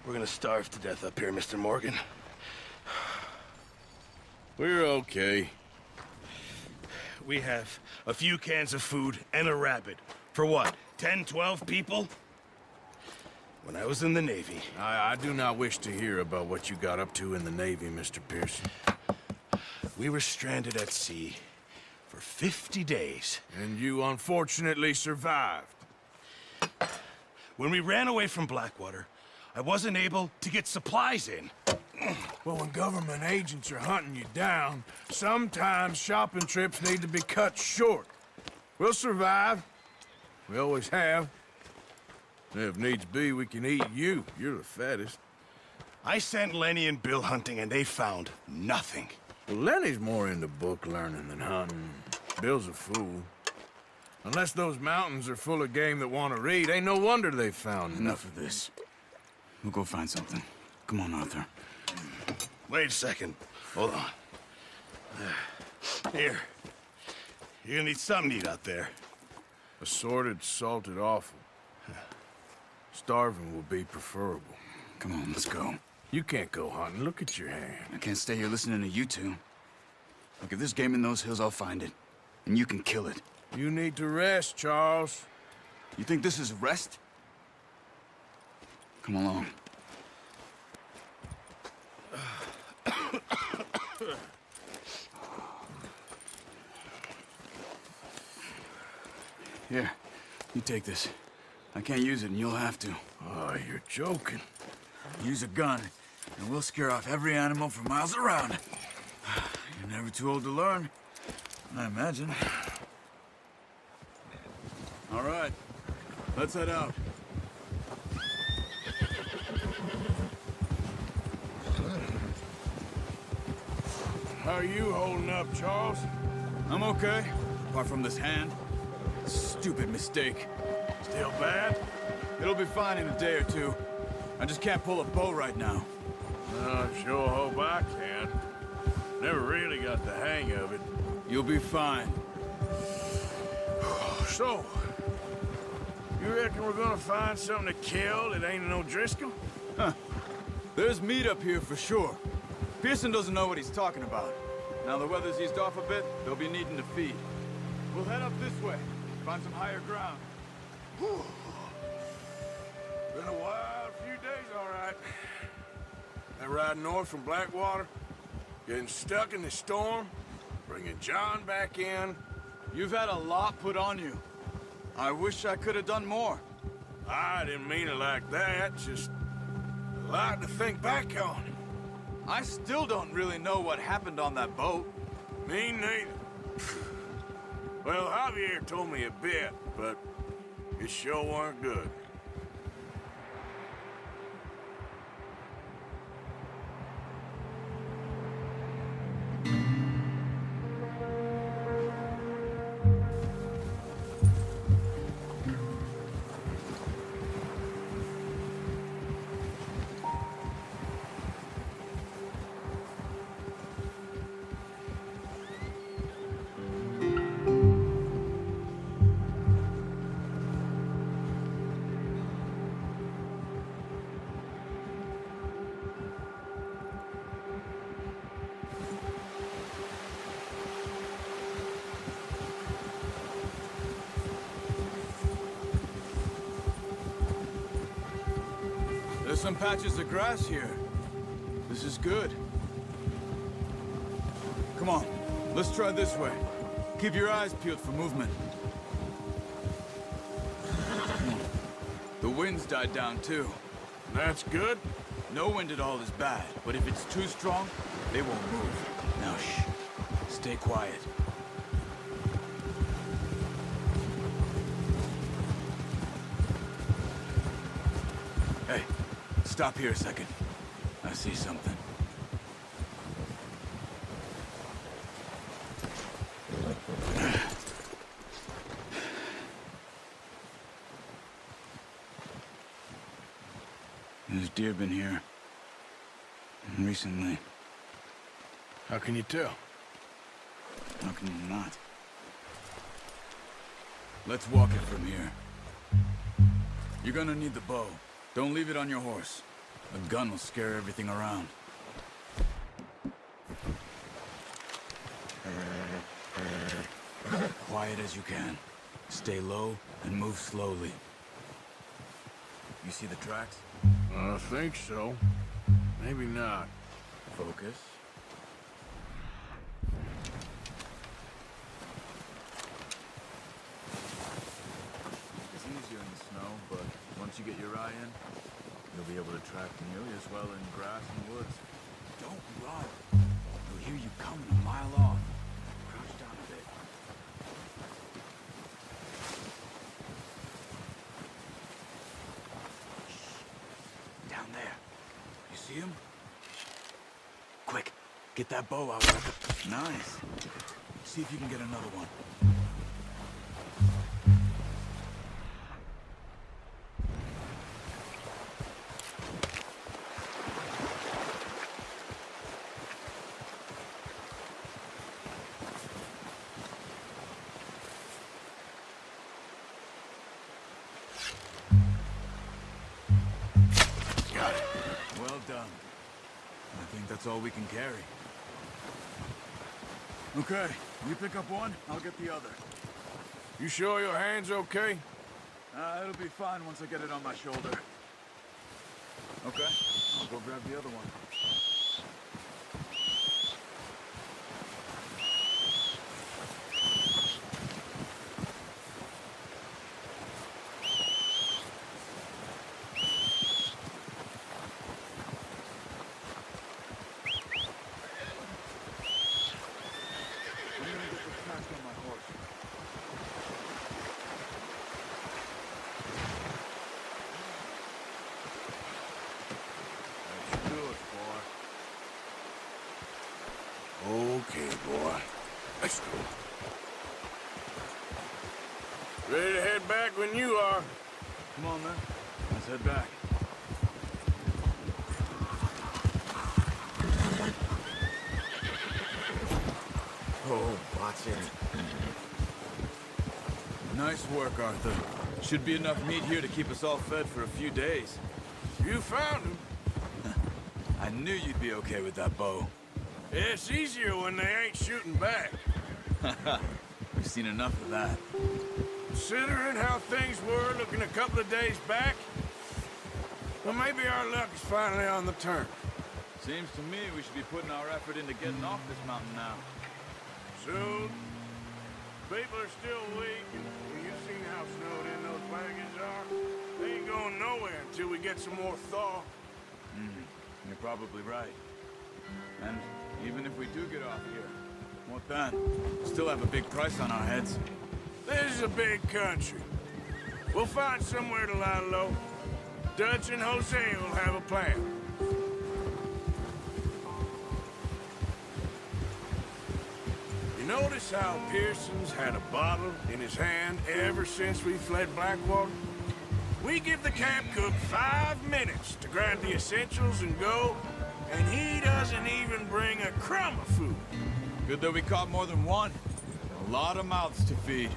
We're gonna starve to death up here, Mr. Morgan. We're okay. We have a few cans of food and a rabbit. For what, 10, 12 people? When I was in the Navy... I do not wish to hear about what you got up to in the Navy, Mr. Pearson. We were stranded at sea for 50 days. And you unfortunately survived. When we ran away from Blackwater, I wasn't able to get supplies in. Well, when government agents are hunting you down, sometimes shopping trips need to be cut short. We'll survive. We always have. If needs be, we can eat you. You're the fattest. I sent Lenny and Bill hunting, and they found nothing. Well, Lenny's more into book learning than hunting. Bill's a fool. Unless those mountains are full of game that want to read, ain't no wonder they found Enough of this. We'll go find something. Come on, Arthur. Wait a second. Hold on. Here. You're gonna need something to eat out there. Assorted, salted offal. Starving will be preferable. Come on, let's go. You can't go hunting. Look at your hand. I can't stay here listening to you two. Look, if there's game in those hills, I'll find it. And you can kill it. You need to rest, Charles. You think this is rest? Come along. Here, you take this. I can't use it, and you'll have to. Oh, you're joking. Use a gun, and we'll scare off every animal for miles around. You're never too old to learn, I imagine. All right, let's head out. How are you holding up, Charles? I'm okay, apart from this hand. Stupid mistake. Still bad? It'll be fine in a day or two. I just can't pull a bow right now. I sure hope I can. Never really got the hang of it. You'll be fine. So, you reckon we're gonna find something to kill that ain't no Driscoll? Huh. There's meat up here for sure. Pearson doesn't know what he's talking about. Now the weather's eased off a bit, they'll be needing to feed. We'll head up this way, find some higher ground. Whew. Been a wild few days, all right. That ride north from Blackwater, getting stuck in the storm, bringing John back in. You've had a lot put on you. I wish I could have done more. I didn't mean it like that, just a lot to think back on. I still don't really know what happened on that boat. Me neither. Well, Javier told me a bit, but it sure weren't good. There's some patches of grass here. This is good. Come on, let's try this way. Keep your eyes peeled for movement. The wind's died down too. That's good. No wind at all is bad, but if it's too strong, they won't move. Now shh, stay quiet. Hey, stop here a second. I see something. There's deer been here. Recently. How can you tell? How can you not? Let's walk it from here. You're gonna need the bow. Don't leave it on your horse. A gun will scare everything around. Quiet as you can. Stay low and move slowly. You see the tracks? I think so. Maybe not. Focus. It's easier in the snow, but once you get your eye in, you'll be able to track nearly as well in grass and woods. Don't run. They'll hear you coming a mile off. Crouch down a bit. Shh. Down there. You see him? Quick, get that bow out. Nice. See if you can get another one. Got it. Well done. I think that's all we can carry. Okay, you pick up one, I'll get the other. You sure your hand's okay? It'll be fine once I get it on my shoulder. Okay, I'll go grab the other one. I'm gonna get the tracks on my horse. Let's do it, boy. Okay, boy. Let's go. Ready to head back when you are. Come on, man. Let's head back. Oh, watch it. Nice work, Arthur. Should be enough meat here to keep us all fed for a few days. You found him. I knew you'd be okay with that bow. It's easier when they ain't shooting back. We've seen enough of that. Considering how things were looking a couple of days back, well, maybe our luck is finally on the turn. Seems to me we should be putting our effort into getting off this mountain now. Soon. People are still weak, and you've seen how snowed in those wagons are. They ain't going nowhere until we get some more thaw. You're probably right. And even if we do get off here, what then? Still have a big price on our heads. This is a big country. We'll find somewhere to lie low. Dutch and Jose will have a plan. You notice how Pearson's had a bottle in his hand ever since we fled Blackwater? We give the camp cook 5 minutes to grab the essentials and go, and he doesn't even bring a crumb of food. Good that we caught more than one. A lot of mouths to feed.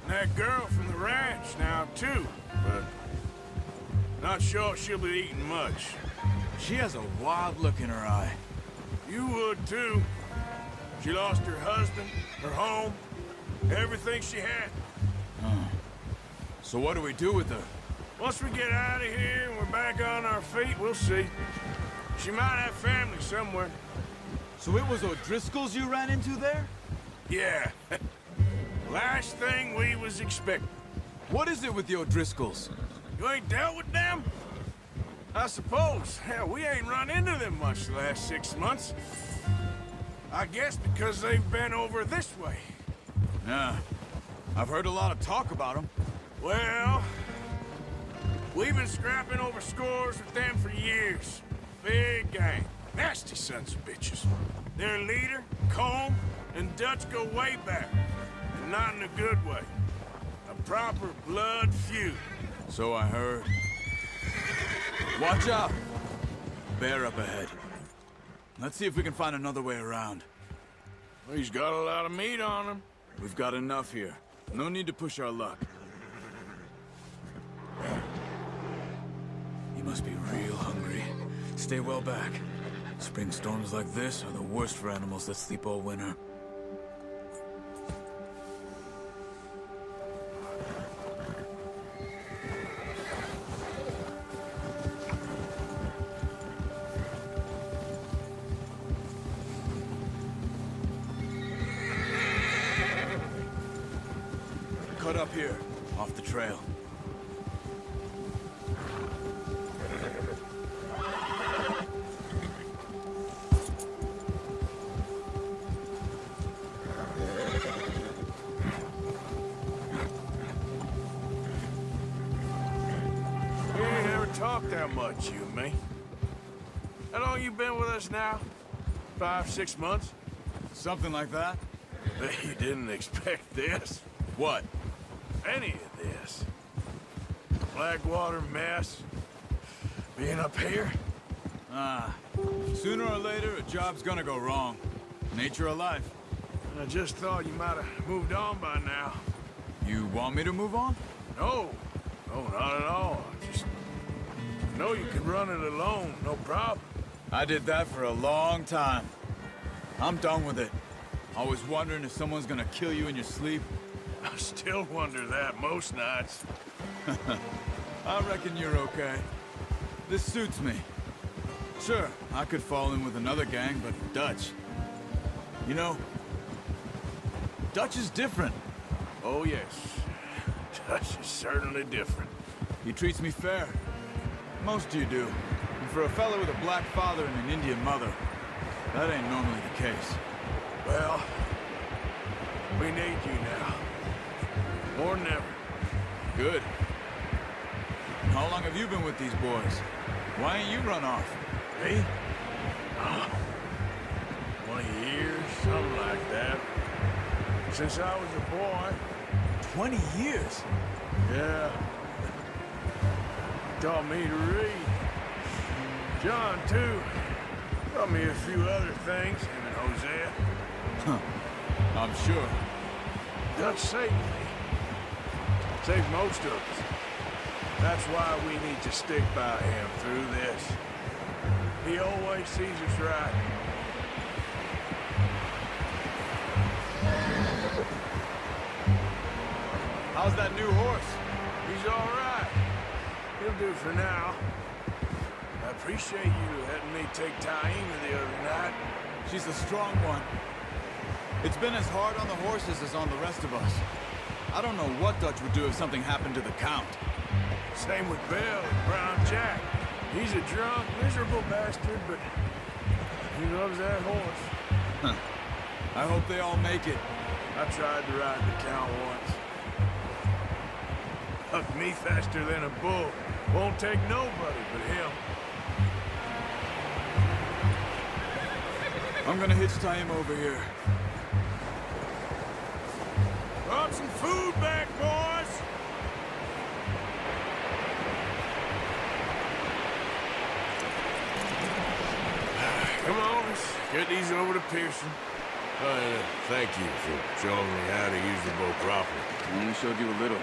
And that girl from the ranch now, too, but not sure she'll be eating much. She has a wild look in her eye. You would, too. She lost her husband, her home, everything she had. So what do we do with her? Once we get out of here and we're back on our feet, we'll see. She might have family somewhere. So it was O'Driscoll's you ran into there? Yeah. Last thing we was expecting. What is it with the O'Driscolls? You ain't dealt with them? I suppose. Hell, we ain't run into them much the last 6 months. I guess because they've been over this way. Yeah. I've heard a lot of talk about them. Well, we've been scrapping over scores with them for years. Big gang. Nasty sons of bitches. Their leader, Combe, and Dutch go way back. And not in a good way. A proper blood feud. So I heard. Watch out! Bear up ahead. Let's see if we can find another way around. He's got a lot of meat on him. We've got enough here. No need to push our luck. You must be real hungry. Stay well back. Spring storms like this are the worst for animals that sleep all winter. Cut up here, off the trail. We ain't ever talked that much, you and me. How long you been with us now? 5, 6 months? Something like that? Bet you didn't expect this. What? Any of this. Blackwater mess. Being up here? Sooner or later, a job's gonna go wrong. Nature of life. I just thought you might have moved on by now. You want me to move on? No. No, not at all. Just know you can run it alone, no problem. I did that for a long time. I'm done with it. Always wondering if someone's gonna kill you in your sleep. I still wonder that most nights. I reckon you're okay. This suits me. Sure, I could fall in with another gang, but Dutch... You know, Dutch is different. Oh, yes. Dutch is certainly different. He treats me fair. Most of you do. And for a fella with a black father and an Indian mother, that ain't normally the case. Well, we need you now. More than ever. Good. How long have you been with these boys? Why ain't you run off? Me? 20 years, something like that. Since I was a boy. 20 years? Yeah. Taught me to read. John, too. Taught me a few other things, him and Hosea. Huh. I'm sure. Dutch saved me. Saved most of us. That's why we need to stick by him through this. He always sees us right. How's that new horse? He's all right. He'll do for now. I appreciate you letting me take Taima the other night. She's a strong one. It's been as hard on the horses as on the rest of us. I don't know what Dutch would do if something happened to the Count. Same with Bill and Brown Jack. He's a drunk, miserable bastard, but he loves that horse. Huh. I hope they all make it. I tried to ride the Count once. Hucked me faster than a bull. Won't take nobody but him. I'm gonna hitch Taima over here. Drop some food back, boys! Come on, let's get these over to Pearson. Thank you for showing me how to use the boat properly. I only showed you a little.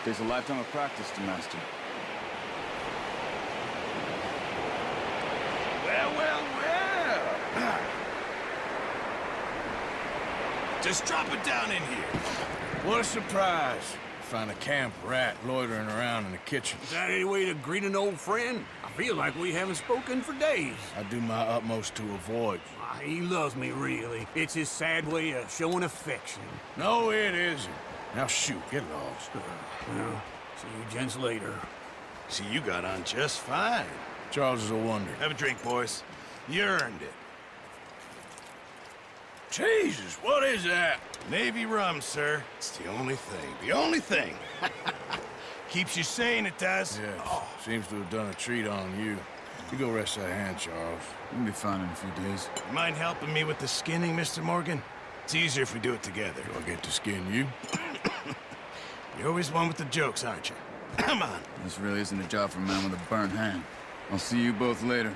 Takes a lifetime of practice to master. Well, well, well! Just drop it down in here. What a surprise. Find a camp rat loitering around in the kitchen. Is that any way to greet an old friend? I feel like we haven't spoken for days. I do my utmost to avoid you. He loves me, really. It's his sad way of showing affection. No, it isn't. Now shoot, get lost. Well, see you gents later. See, you got on just fine. Charles is a wonder. Have a drink, boys. You earned it. Jesus, what is that? Navy rum, sir. It's the only thing. The only thing. Keeps you sane, it does. Yes, seems to have done a treat on you. You go rest that hand, Charles. We'll be fine in a few days. Mind helping me with the skinning, Mr. Morgan? It's easier if we do it together. Do I get to skin you? You're always one with the jokes, aren't you? Come on. This really isn't a job for a man with a burnt hand. I'll see you both later.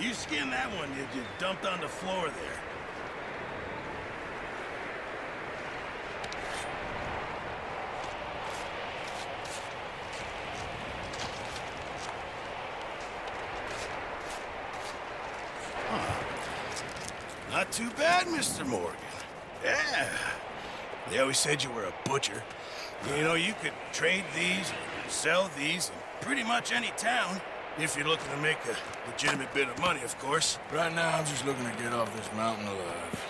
You skin that one you dumped on the floor there. too bad, Mr. Morgan. Yeah. They always said you were a butcher. You know, you could trade these, sell these in pretty much any town, if you're looking to make a legitimate bit of money, of course. Right now, I'm just looking to get off this mountain alive.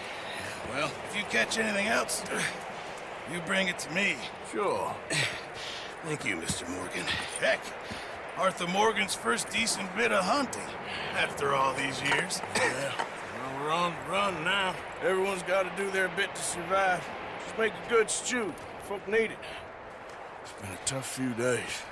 Well, if you catch anything else, you bring it to me. Sure. Thank you, Mr. Morgan. Heck, Arthur Morgan's first decent bit of hunting, after all these years. Yeah. Well, we're on the run now. Everyone's got to do their bit to survive. Just make a good stew. Folk need it. It's been a tough few days.